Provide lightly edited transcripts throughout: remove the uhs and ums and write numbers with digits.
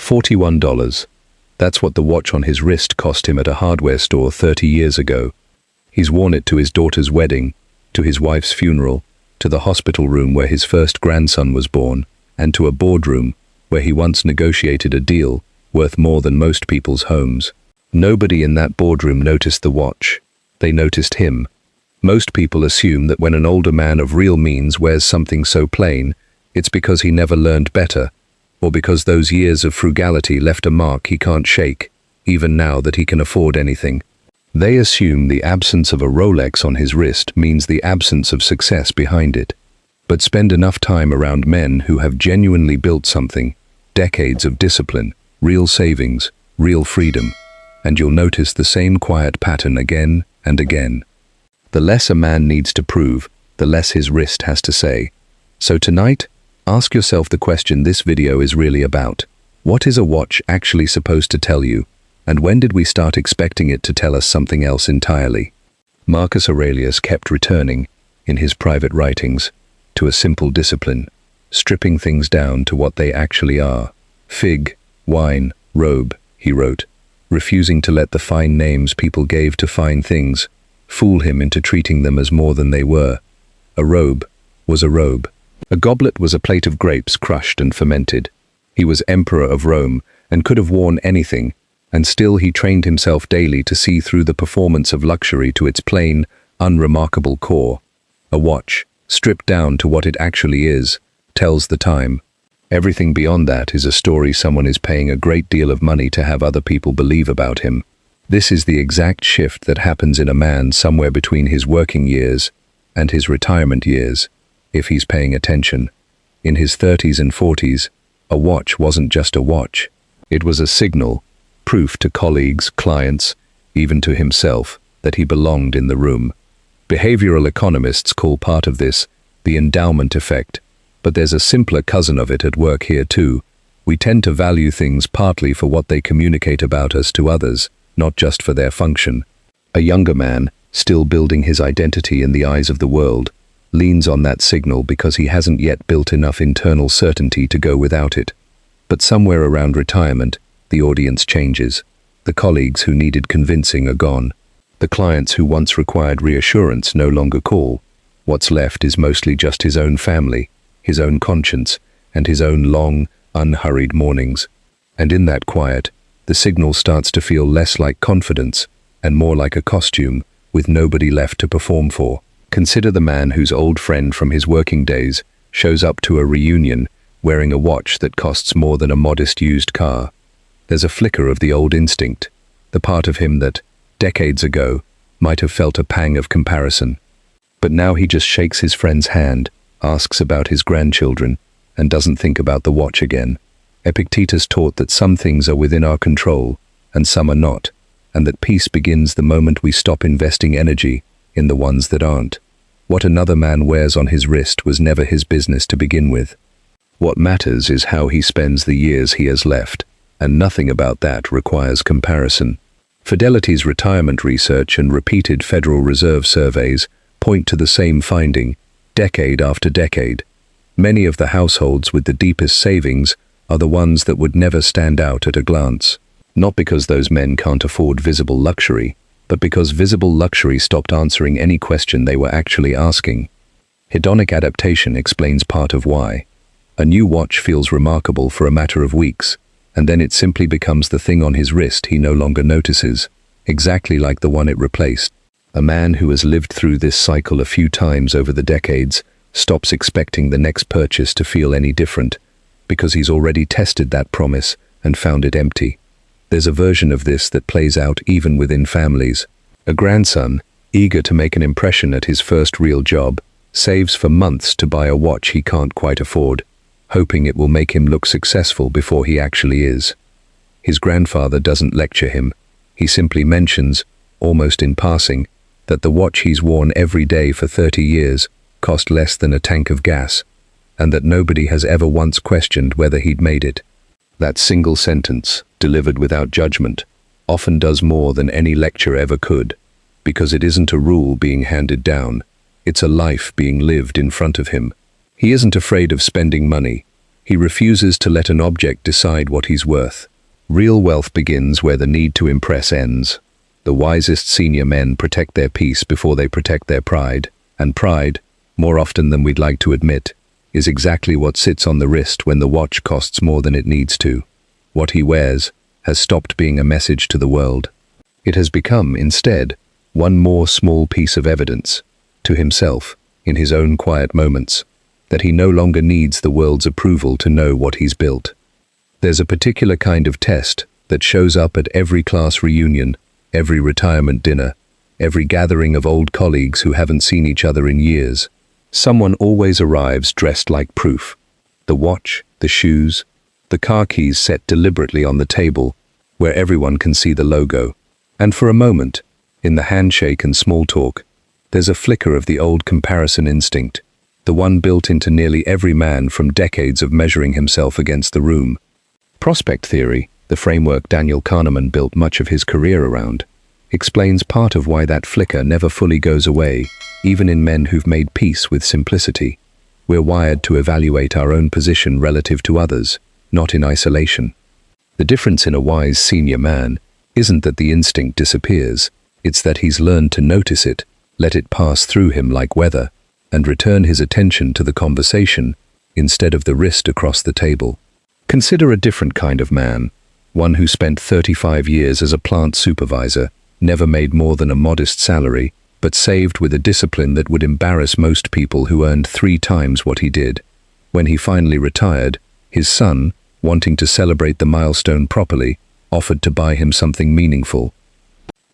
$41. That's what the watch on his wrist cost him at a hardware store 30 years ago. He's worn it to his daughter's wedding, to his wife's funeral, to the hospital room where his first grandson was born, and to a boardroom where he once negotiated a deal worth more than most people's homes. Nobody in that boardroom noticed the watch. They noticed him. Most people assume that when an older man of real means wears something so plain, it's because he never learned better, or because those years of frugality left a mark he can't shake, even now that he can afford anything. They assume the absence of a Rolex on his wrist means the absence of success behind it. But spend enough time around men who have genuinely built something, decades of discipline, real savings, real freedom, and you'll notice the same quiet pattern again and again. The less a man needs to prove, the less his wrist has to say. So tonight, ask yourself the question this video is really about. What is a watch actually supposed to tell you? And when did we start expecting it to tell us something else entirely? Marcus Aurelius kept returning, in his private writings, to a simple discipline, stripping things down to what they actually are. Fig, wine, robe, he wrote, refusing to let the fine names people gave to fine things fool him into treating them as more than they were. A robe was a robe. A goblet was a plate of grapes crushed and fermented. He was emperor of Rome and could have worn anything, and still he trained himself daily to see through the performance of luxury to its plain, unremarkable core. A watch, stripped down to what it actually is, tells the time. Everything beyond that is a story someone is paying a great deal of money to have other people believe about him. This is the exact shift that happens in a man somewhere between his working years and his retirement years, if he's paying attention. In his 30s and 40s, a watch wasn't just a watch. It was a signal, proof to colleagues, clients, even to himself, that he belonged in the room. Behavioral economists call part of this the endowment effect, but there's a simpler cousin of it at work here too. We tend to value things partly for what they communicate about us to others, not just for their function. A younger man, still building his identity in the eyes of the world, leans on that signal because he hasn't yet built enough internal certainty to go without it. But somewhere around retirement, the audience changes. The colleagues who needed convincing are gone. The clients who once required reassurance no longer call. What's left is mostly just his own family, his own conscience, and his own long, unhurried mornings. And in that quiet, the signal starts to feel less like confidence and more like a costume with nobody left to perform for. Consider the man whose old friend from his working days shows up to a reunion wearing a watch that costs more than a modest used car. There's a flicker of the old instinct, the part of him that, decades ago, might have felt a pang of comparison. But now he just shakes his friend's hand, asks about his grandchildren, and doesn't think about the watch again. Epictetus taught that some things are within our control, and some are not, and that peace begins the moment we stop investing energy in the ones that aren't. What another man wears on his wrist was never his business to begin with. What matters is how he spends the years he has left, and nothing about that requires comparison. Fidelity's retirement research and repeated Federal Reserve surveys point to the same finding, decade after decade. Many of the households with the deepest savings are the ones that would never stand out at a glance. Not because those men can't afford visible luxury, but because visible luxury stopped answering any question they were actually asking. Hedonic adaptation explains part of why. A new watch feels remarkable for a matter of weeks, and then it simply becomes the thing on his wrist he no longer notices, exactly like the one it replaced. A man who has lived through this cycle a few times over the decades stops expecting the next purchase to feel any different, because he's already tested that promise and found it empty. There's a version of this that plays out even within families. A grandson, eager to make an impression at his first real job, saves for months to buy a watch he can't quite afford, hoping it will make him look successful before he actually is. His grandfather doesn't lecture him. He simply mentions, almost in passing, that the watch he's worn every day for 30 years cost less than a tank of gas, and that nobody has ever once questioned whether he'd made it. That single sentence, delivered without judgment, often does more than any lecture ever could, because it isn't a rule being handed down, it's a life being lived in front of him. He isn't afraid of spending money. He refuses to let an object decide what he's worth. Real wealth begins where the need to impress ends. The wisest senior men protect their peace before they protect their pride, and pride, more often than we'd like to admit, is exactly what sits on the wrist when the watch costs more than it needs to. What he wears has stopped being a message to the world. It has become, instead, one more small piece of evidence, to himself, in his own quiet moments, that he no longer needs the world's approval to know what he's built. There's a particular kind of test that shows up at every class reunion, every retirement dinner, every gathering of old colleagues who haven't seen each other in years. Someone always arrives dressed like proof. The watch, the shoes, the car keys set deliberately on the table, where everyone can see the logo. And for a moment, in the handshake and small talk, there's a flicker of the old comparison instinct, the one built into nearly every man from decades of measuring himself against the room. Prospect theory, the framework Daniel Kahneman built much of his career around, explains part of why that flicker never fully goes away, even in men who've made peace with simplicity. We're wired to evaluate our own position relative to others, not in isolation. The difference in a wise senior man isn't that the instinct disappears, it's that he's learned to notice it, let it pass through him like weather, and return his attention to the conversation instead of the wrist across the table. Consider a different kind of man, one who spent 35 years as a plant supervisor, never made more than a modest salary, but saved with a discipline that would embarrass most people who earned 3 times what he did. When he finally retired, his son, wanting to celebrate the milestone properly, offered to buy him something meaningful.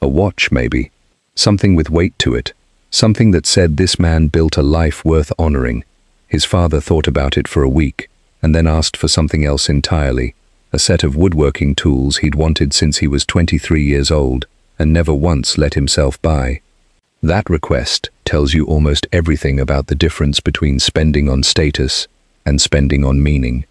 A watch, maybe. Something with weight to it. Something that said this man built a life worth honoring. His father thought about it for a week, and then asked for something else entirely, a set of woodworking tools he'd wanted since he was 23 years old, and never once let himself buy. That request tells you almost everything about the difference between spending on status and spending on meaning.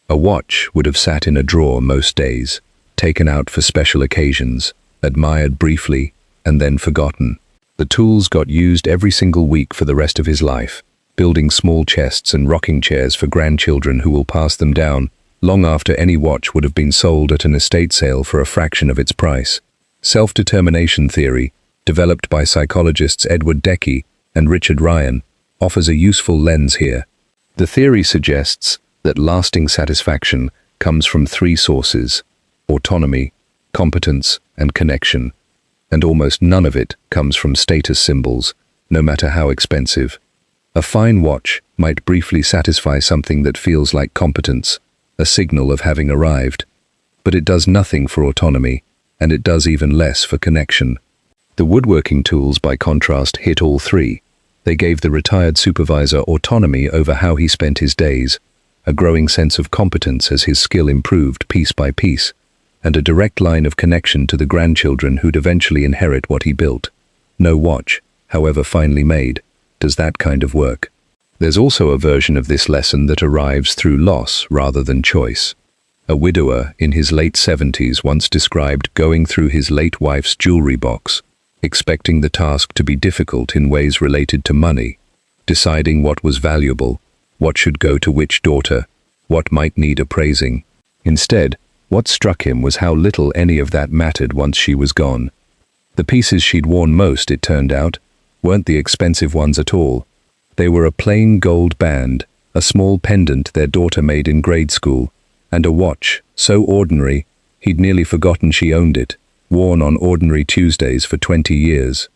A watch would have sat in a drawer most days, taken out for special occasions, admired briefly, and then forgotten. The tools got used every single week for the rest of his life, building small chests and rocking chairs for grandchildren who will pass them down long after any watch would have been sold at an estate sale for a fraction of its price. Self-determination theory, developed by psychologists Edward Deci and Richard Ryan, offers a useful lens here. The theory suggests that lasting satisfaction comes from 3 sources: autonomy, competence, and connection. And almost none of it comes from status symbols, no matter how expensive. A fine watch might briefly satisfy something that feels like competence, a signal of having arrived. But it does nothing for autonomy, and it does even less for connection. The woodworking tools, by contrast, hit all 3. They gave the retired supervisor autonomy over how he spent his days, a growing sense of competence as his skill improved piece by piece, and a direct line of connection to the grandchildren who'd eventually inherit what he built. No watch, however finely made, does that kind of work. There's also a version of this lesson that arrives through loss rather than choice. A widower in his late 70s once described going through his late wife's jewelry box, expecting the task to be difficult in ways related to money, deciding what was valuable, what should go to which daughter, what might need appraising. Instead, what struck him was how little any of that mattered once she was gone. The pieces she'd worn most, it turned out, weren't the expensive ones at all. They were a plain gold band, a small pendant their daughter made in grade school, and a watch, so ordinary, he'd nearly forgotten she owned it, worn on ordinary Tuesdays for 20 years.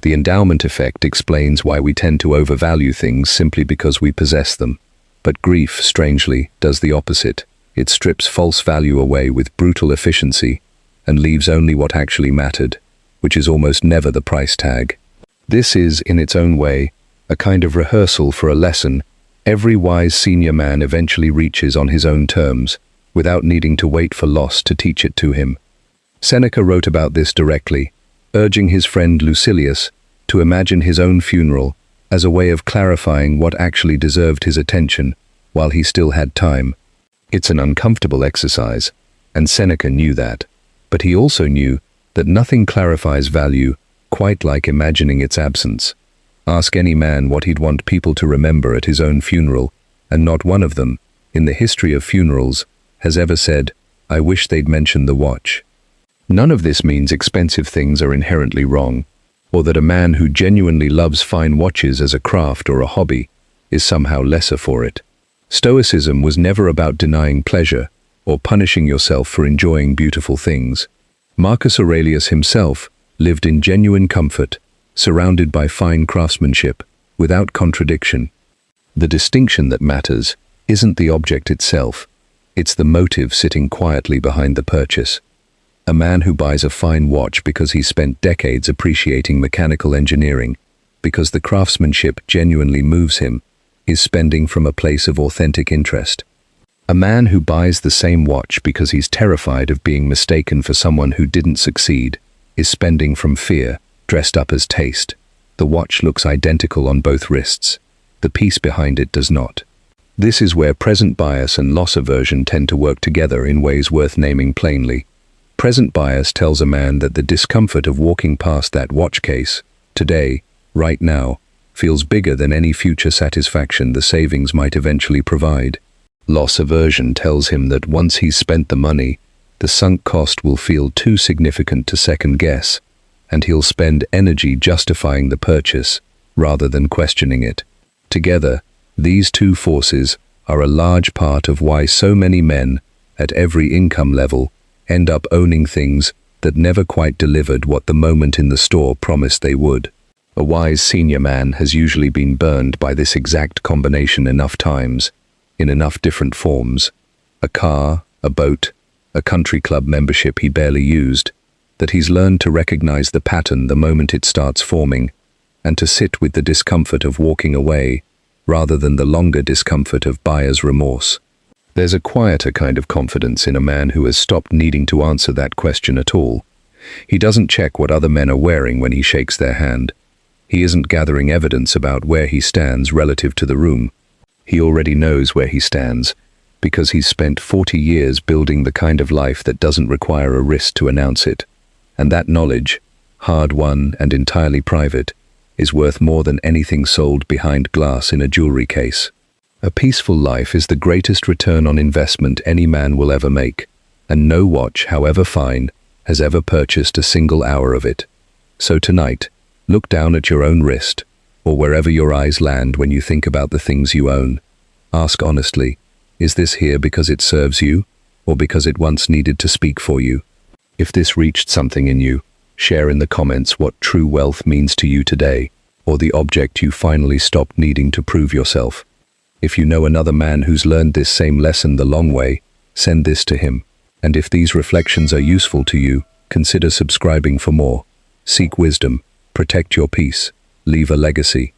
The endowment effect explains why we tend to overvalue things simply because we possess them. But grief, strangely, does the opposite. It strips false value away with brutal efficiency and leaves only what actually mattered, which is almost never the price tag. This is, in its own way, a kind of rehearsal for a lesson every wise senior man eventually reaches on his own terms, without needing to wait for loss to teach it to him. Seneca wrote about this directly, urging his friend Lucilius to imagine his own funeral as a way of clarifying what actually deserved his attention while he still had time. It's an uncomfortable exercise, and Seneca knew that. But he also knew that nothing clarifies value quite like imagining its absence. Ask any man what he'd want people to remember at his own funeral, and not one of them, in the history of funerals, has ever said, "I wish they'd mentioned the watch." None of this means expensive things are inherently wrong, or that a man who genuinely loves fine watches as a craft or a hobby is somehow lesser for it. Stoicism was never about denying pleasure or punishing yourself for enjoying beautiful things. Marcus Aurelius himself lived in genuine comfort, surrounded by fine craftsmanship, without contradiction. The distinction that matters isn't the object itself, it's the motive sitting quietly behind the purchase. A man who buys a fine watch because he spent decades appreciating mechanical engineering, because the craftsmanship genuinely moves him, is spending from a place of authentic interest. A man who buys the same watch because he's terrified of being mistaken for someone who didn't succeed, is spending from fear, dressed up as taste. The watch looks identical on both wrists. The piece behind it does not. This is where present bias and loss aversion tend to work together in ways worth naming plainly. Present bias tells a man that the discomfort of walking past that watch case, today, right now, feels bigger than any future satisfaction the savings might eventually provide. Loss aversion tells him that once he's spent the money, the sunk cost will feel too significant to second guess, and he'll spend energy justifying the purchase rather than questioning it. Together, these two forces are a large part of why so many men, at every income level, end up owning things that never quite delivered what the moment in the store promised they would. A wise senior man has usually been burned by this exact combination enough times, in enough different forms, a car, a boat, a country club membership he barely used, that he's learned to recognize the pattern the moment it starts forming, and to sit with the discomfort of walking away, rather than the longer discomfort of buyer's remorse. There's a quieter kind of confidence in a man who has stopped needing to answer that question at all. He doesn't check what other men are wearing when he shakes their hand. He isn't gathering evidence about where he stands relative to the room. He already knows where he stands, because he's spent 40 years building the kind of life that doesn't require a wrist to announce it. And that knowledge, hard-won and entirely private, is worth more than anything sold behind glass in a jewelry case. A peaceful life is the greatest return on investment any man will ever make, and no watch, however fine, has ever purchased a single hour of it. So tonight, look down at your own wrist, or wherever your eyes land when you think about the things you own. Ask honestly, is this here because it serves you, or because it once needed to speak for you? If this reached something in you, share in the comments what true wealth means to you today, or the object you finally stopped needing to prove yourself. If you know another man who's learned this same lesson the long way, send this to him. And if these reflections are useful to you, consider subscribing for more. Seek wisdom, protect your peace, leave a legacy.